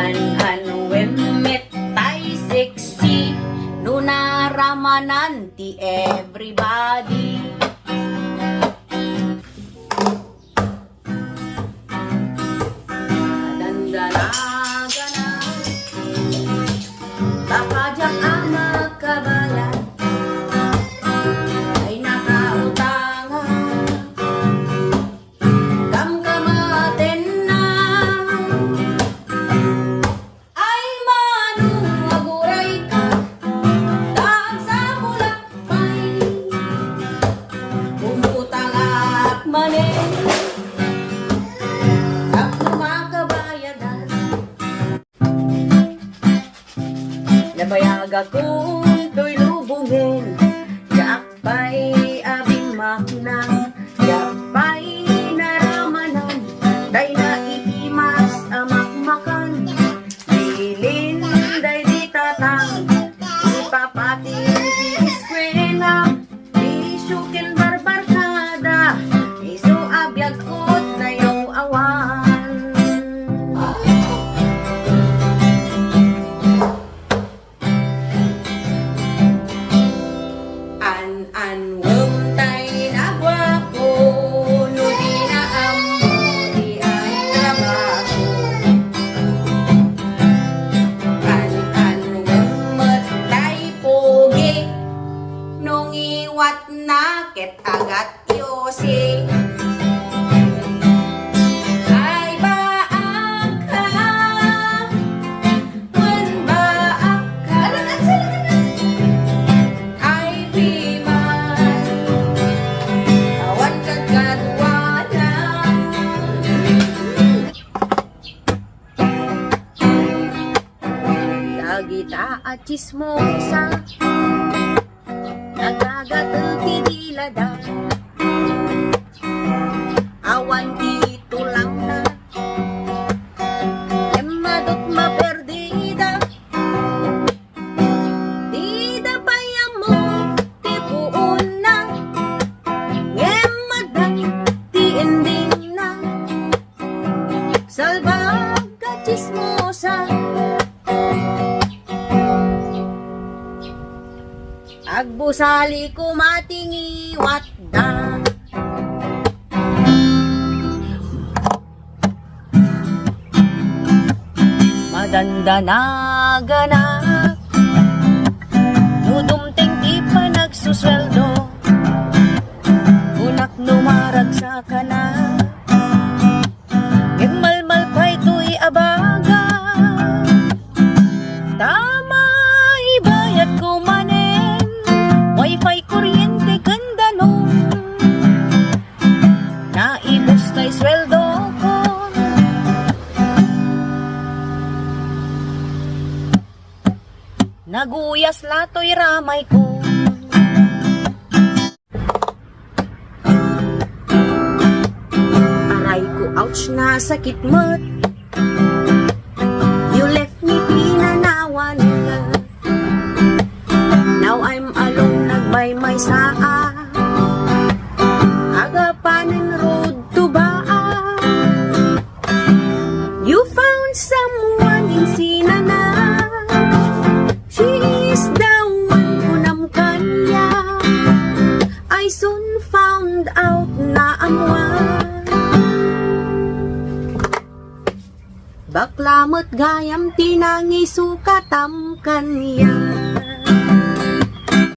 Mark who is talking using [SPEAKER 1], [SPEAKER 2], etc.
[SPEAKER 1] An when met tay sexy, no naramanan ti everybody. Dandalaga na, takajak ang magkabayan, ay nakautangan, kamkamaten na, ay manuaguray ka, taag sa bulakbay, umutang at manin, nabayag akong to'y lubungin, yakpay abing makna, yakpay naramanan, day na ihimas amakmakan, dilin day di tatang, ipapatin di iskwela, isukin barbarkada, iso abiyag kot na yung awan. An tay na gwapo, no di na amo di ay trabaho. An wumot tay pogi, nung iwat na ket agat yosi. Ay baak ka, wen baak ka, ay kita at chismosa, nagagatang tinilada, awan dito lang na, emadot maperdida, di da payam mo, tipuon na, emadang tiinding na, salbag ka chismosa, agbusali ko matingiwat da. Madandanaga na, nudumteng di pa nagsusweldo, unak numaragsa ka na, imalmal pa ito'y abaga, tama ibayat ko manen, wifi kuryente ganda no, naibos kay sweldo ko, naguyas lato'y ramay ko, aray ko ouch na sakit mo't, you left me pinanawan ka. Now I'm alone, nagbaymay saa, agapanin road to baa. You found someone in Sinana, she is the one kunam kanya. I soon found out na amuan, baklamot gayam tinangi sukatam kanya.